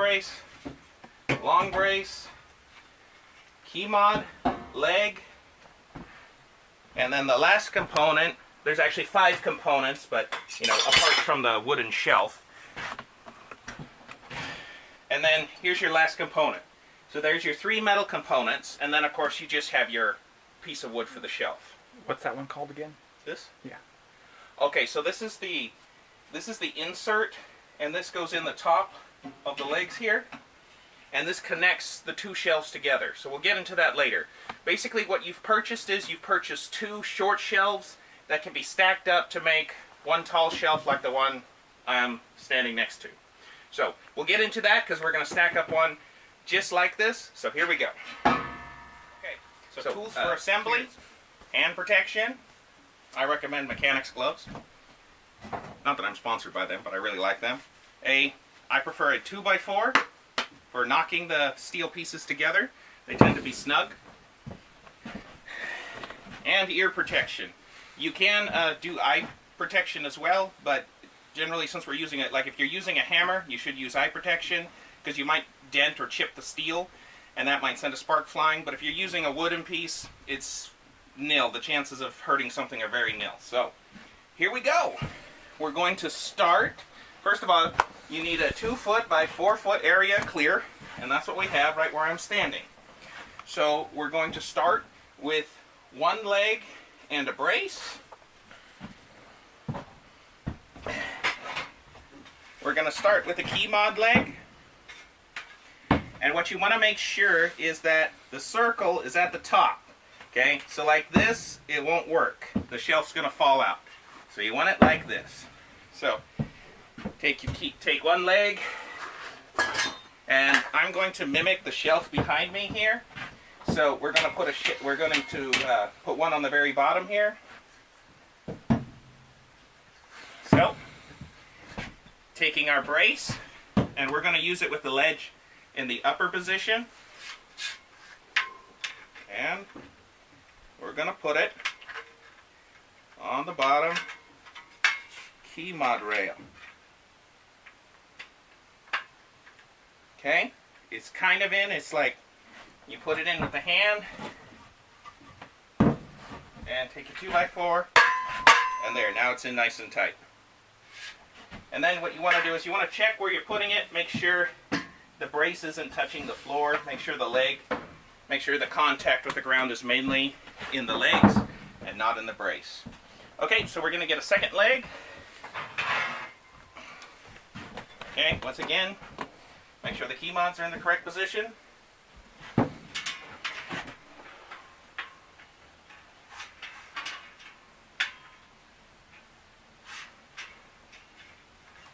brace, long brace, key mod, leg, and then the last component, there's actually 5 components, but you know, apart from the wooden shelf. And then here's your last component. So there's your 3 metal components, and then of course you just have your piece of wood for the shelf. What's that one called again? This? Yeah. Okay, so this is the insert, and this goes in the top of the legs here, and this connects the 2 shelves together. So we'll get into that later. Basically what you've purchased is you've purchased 2 short shelves that can be stacked up to make one tall shelf like the one I'm standing next to. So we'll get into that because we're going to stack up one just like this. So here we go. Okay, so tools for assembly, hand protection. I recommend mechanics gloves. Not that I'm sponsored by them, but I really like them. I prefer a 2x4 for knocking the steel pieces together. They tend to be snug. And ear protection. You can do eye protection as well, but generally since we're using it, like if you're using a hammer, you should use eye protection because you might dent or chip the steel and that might send a spark flying. But if you're using a wooden piece, it's nil. The chances of hurting something are very nil. So here we go. We're going to start. First of all, you need a 2-foot by 4-foot area clear, and that's what we have right where I'm standing. So we're going to start with 1 leg and a brace. We're going to start with the key mod leg. And what you want to make sure is that the circle is at the top. Okay, so like this, it won't work. The shelf's going to fall out. So you want it like this. So take 1 leg, and I'm going to mimic the shelf behind me here. So we're going to put one on the very bottom here. So taking our brace, and we're going to use it with the ledge in the upper position, and we're going to put it on the bottom key mod rail. Okay, it's kind of in, it's like you put it in with the hand and take your 2x4, and there, now it's in nice and tight. And then what you want to do is you want to check where you're putting it, make sure the brace isn't touching the floor, make sure the contact with the ground is mainly in the legs and not in the brace. Okay, so we're going to get a second leg. Okay, once again, make sure the key mods are in the correct position. Okay,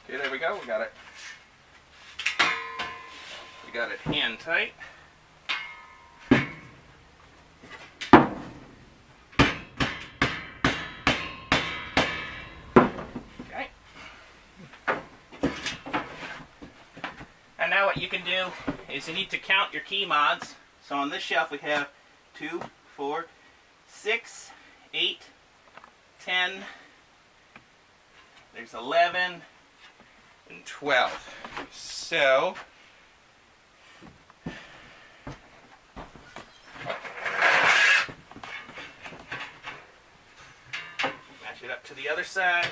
there we go. We got it. We got it hand tight. Okay. And now what you can do is you need to count your key mods. So on this shelf we have 2, 4, 6, 8, 10, there's 11, and 12. So match it up to the other side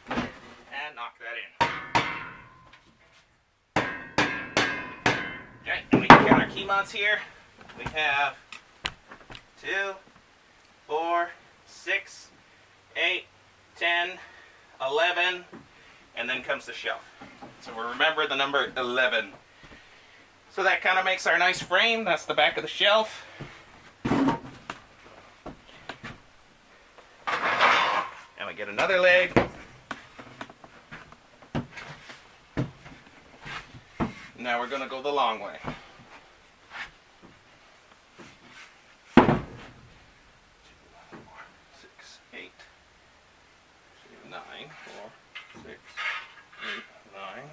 and knock that in. Okay, and we can count our key mods here. We have 2, 4, 6, 8, 10, 11, and then comes the shelf. So we remember the number 11. So that kind of makes our nice frame. That's the back of the shelf. And we get another leg. Now we're going to go the long way. 2, 4, 6, 8, 9, 4, 6, 8, 9.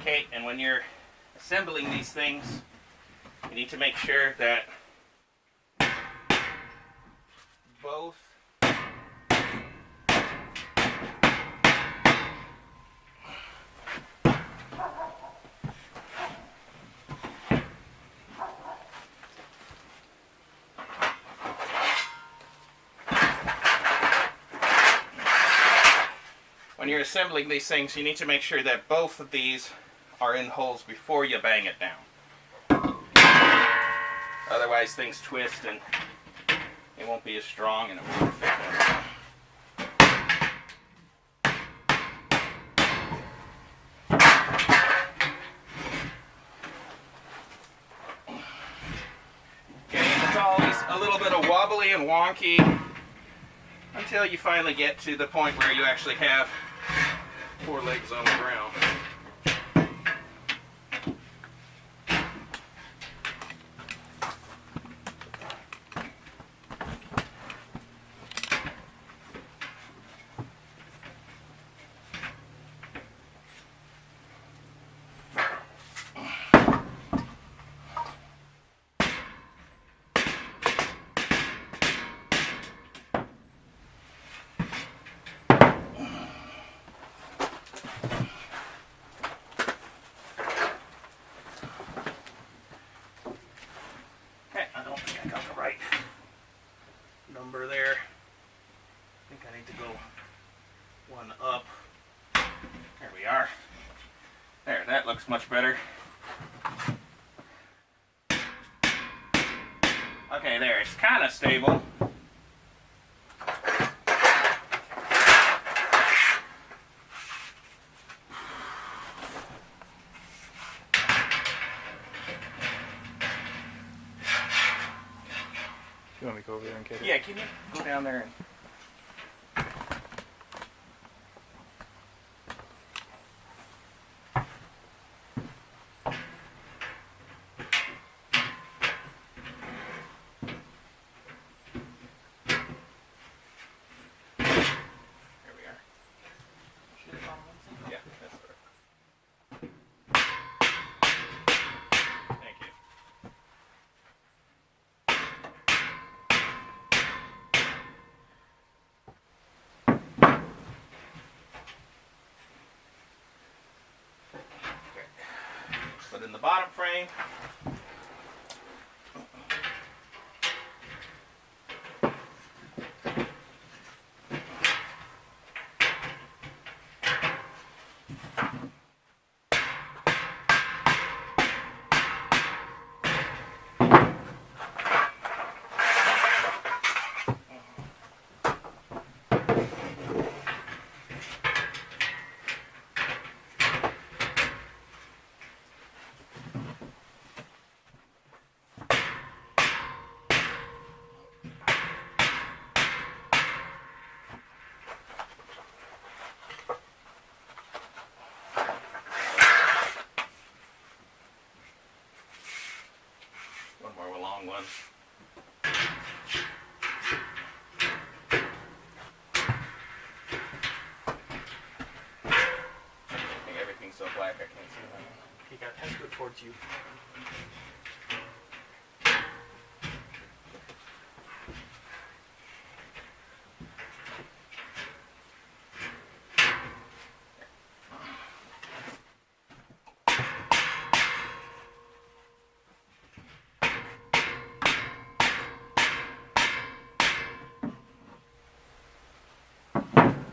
Okay, and when you're assembling these things, you need to make sure that both when you're assembling these things, you need to make sure that both of these are in holes before you bang it down. Otherwise things twist and it won't be as strong and it won't fit. Okay, and it's always a little bit of wobbly and wonky until you finally get to the point where you actually have 4 legs on the ground. Number there. I think I need to go one up. There we are. There, that looks much better. Okay, there, it's kind of stable. You want me to go over there and get it? Yeah, can you go down there and... There we are. Yeah, that's right. Thank you. But in the bottom frame, one more long one. I think everything's so black I can't see that. You got to go towards you.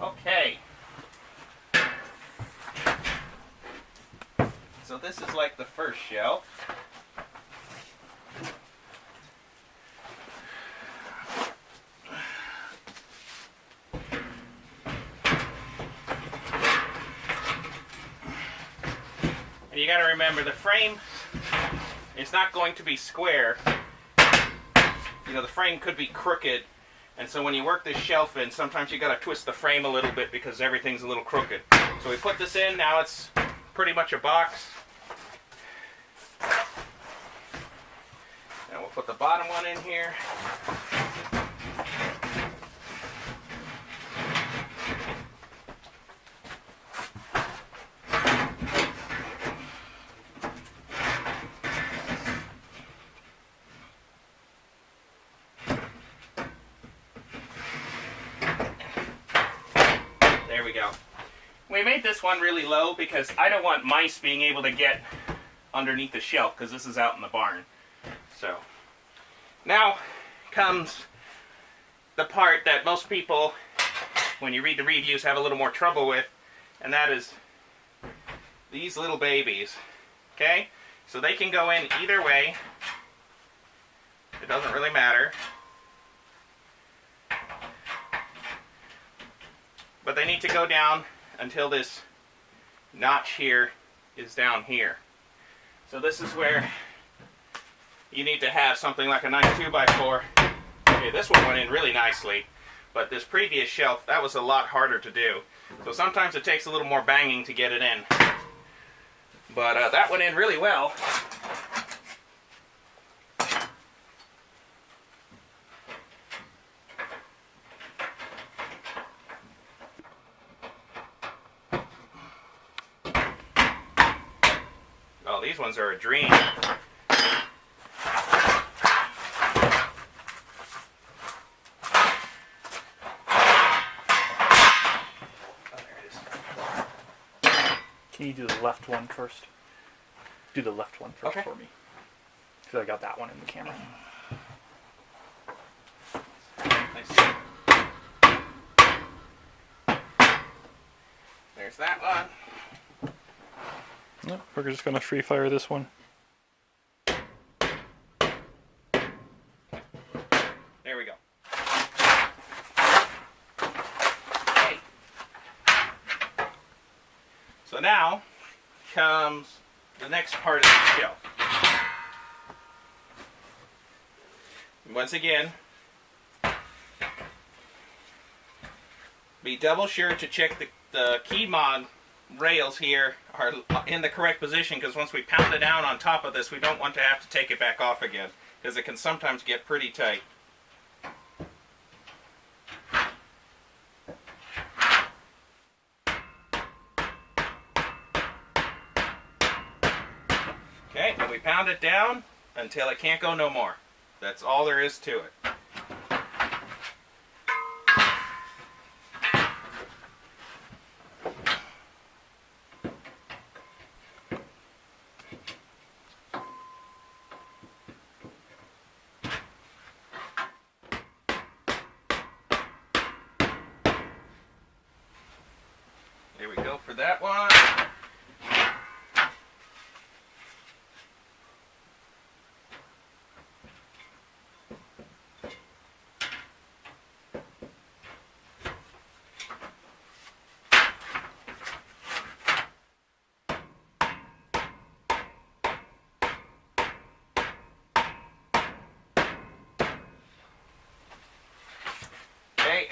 Okay. So this is like the first shelf. And you got to remember the frame is not going to be square. You know, the frame could be crooked. And so when you work this shelf in, sometimes you got to twist the frame a little bit because everything's a little crooked. So we put this in, now it's pretty much a box. And we'll put the bottom one in here. There we go. We made this one really low because I don't want mice being able to get underneath the shelf because this is out in the barn. So now comes the part that most people, when you read the reviews, have a little more trouble with, and that is these little babies. Okay? So they can go in either way. It doesn't really matter. But they need to go down until this notch here is down here. So this is where you need to have something like a nice 2x4. Okay, this one went in really nicely, but this previous shelf, that was a lot harder to do. So sometimes it takes a little more banging to get it in. But that went in really well. Oh, these ones are a dream. Oh, there it is. Can you do the left one first? Do the left one first for me. Because I got that one in the camera. There's that one. Nope, we're just going to free fire this one. There we go. Okay. So now comes the next part of the shelf. Once again, be double sure to check the key mod rails here are in the correct position, because once we pound it down on top of this, we don't want to have to take it back off again, because it can sometimes get pretty tight. Okay, and we pound it down until it can't go no more. That's all there is to it. There we go for that one.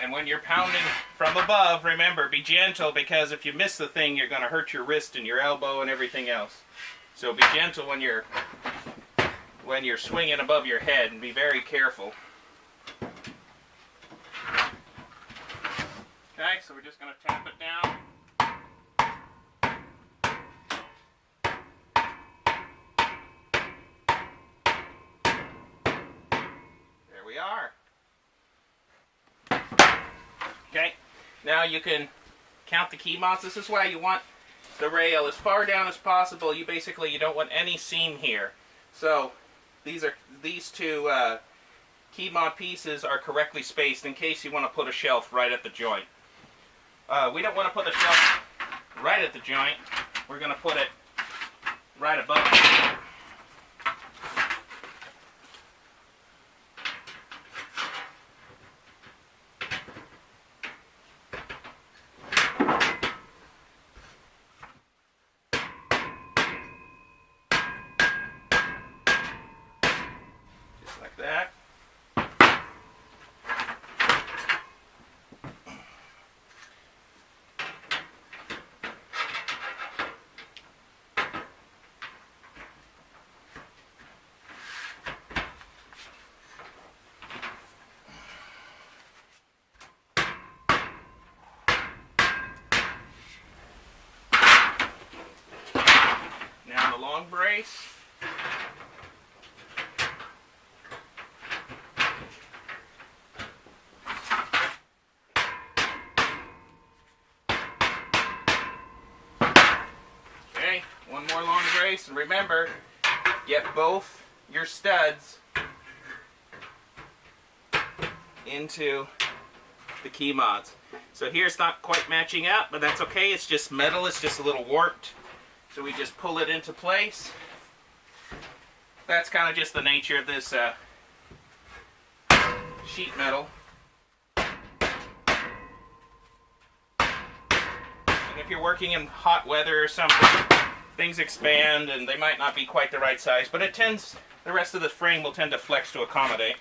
And when you're pounding from above, remember, be gentle, because if you miss the thing, you're going to hurt your wrist and your elbow and everything else. So be gentle when you're swinging above your head, and be very careful. Okay, so we're just going to tap it down. There we are. Okay, now you can count the key mounts. This is why you want the rail as far down as possible. You don't want any seam here. So these two key mount pieces are correctly spaced in case you want to put a shelf right at the joint. We don't want to put the shelf right at the joint. We're going to put it right above it. Like that. Now the long brace. place, and remember, get both your studs into the key mods. So here it's not quite matching up, but that's okay. It's just metal. It's just a little warped. So we just pull it into place. That's kind of just the nature of this sheet metal. And if you're working in hot weather or something, things expand and they might not be quite the right size, but it tends, the rest of the frame will tend to flex to accommodate.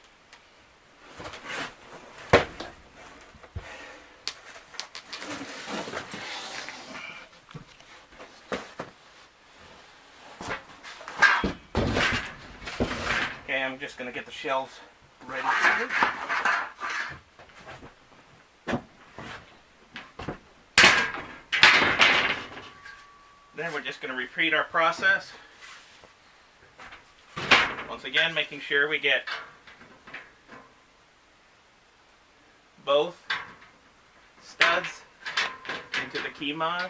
Okay, I'm just going to get the shelves ready. Then we're just going to repeat our process. Once again, making sure we get both studs into the key mod.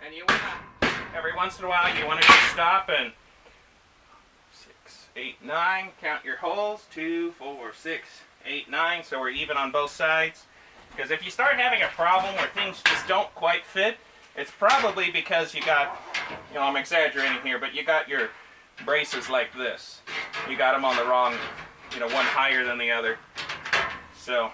And you want to, every once in a while, you want to just stop and 6, 8, 9, count your holes, 2, 4, 6, 8, 9, so we're even on both sides. Because if you start having a problem where things just don't quite fit, it's probably because you got, you know, I'm exaggerating here, but you got your braces like this. You got them on the wrong, you know, one higher than the other. So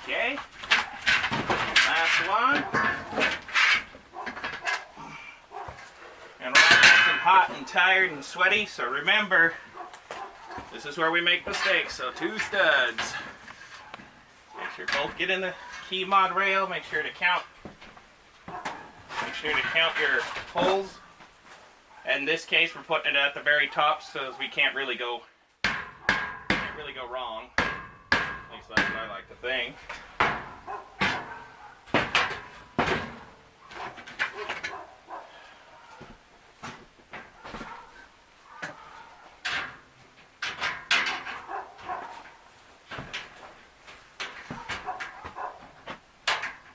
okay, last one. And we're nice and hot and tired and sweaty, so remember, this is where we make mistakes. So 2 studs. Make sure both get in the key mod rail. Make sure to count. Make sure to count your holes. In this case, we're putting it at the very top, so we can't really go wrong. At least that's what I like to think.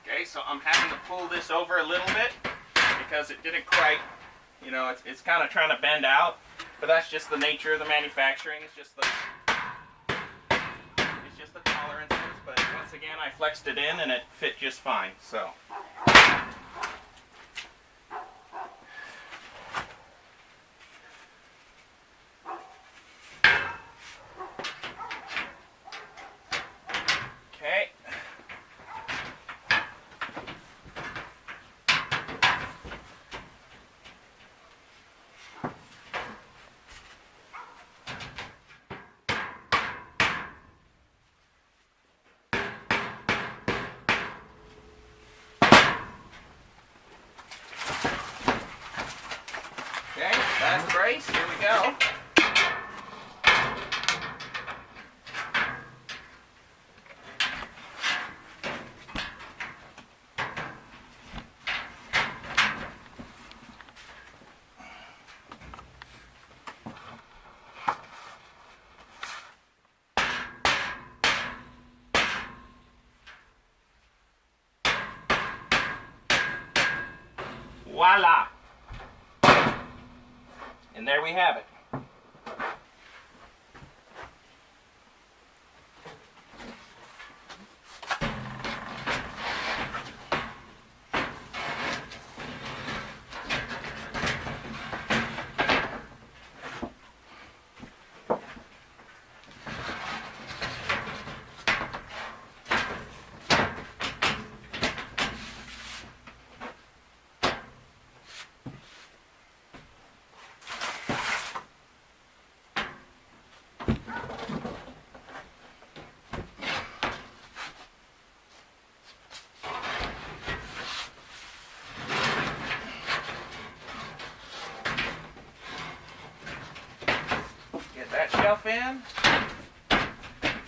Okay, so I'm having to pull this over a little bit because it didn't quite, you know, it's kind of trying to bend out, but that's just the nature of the manufacturing. It's just the tolerances, but once again, I flexed it in and it fit just fine. So. Okay. Okay, last brace, here we go. Voila! And there we have it. That shelf in.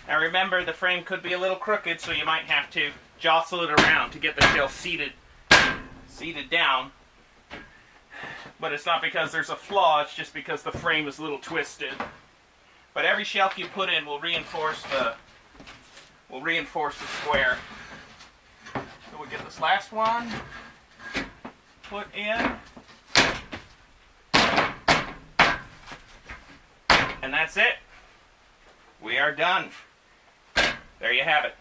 Now remember, the frame could be a little crooked, so you might have to jostle it around to get the shelf seated down. But it's not because there's a flaw, it's just because the frame is a little twisted. But every shelf you put in will reinforce the square. So we get this last one put in. And that's it. We are done. There you have it.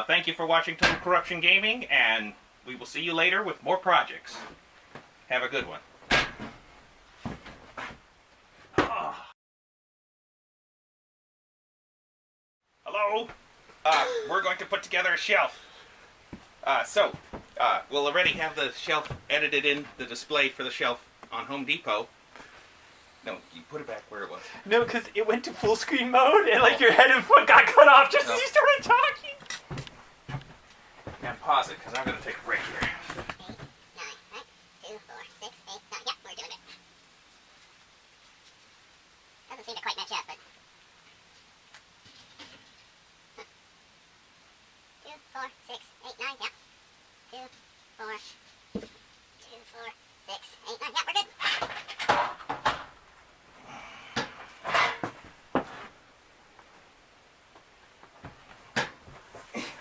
Thank you for watching Total Corruption Gaming, and we will see you later with more projects. Have a good one. Hello? We're going to put together a shelf. We'll already have the shelf edited in the display for the shelf on Home Depot. No, you put it back where it was. No, because it went to full screen mode, and like your head and foot got cut off just as you started talking. And pause it, because I'm going to take a break here. 8, 9, right? 2, 4, 6, 8, 9. Yep, we're doing it. Doesn't seem to quite match up, but... 2, 4, 6, 8, 9. Yep. 2, 4, 2, 4, 6, 8, 9. Yep, we're good.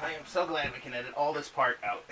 I am so glad we can edit all this part out.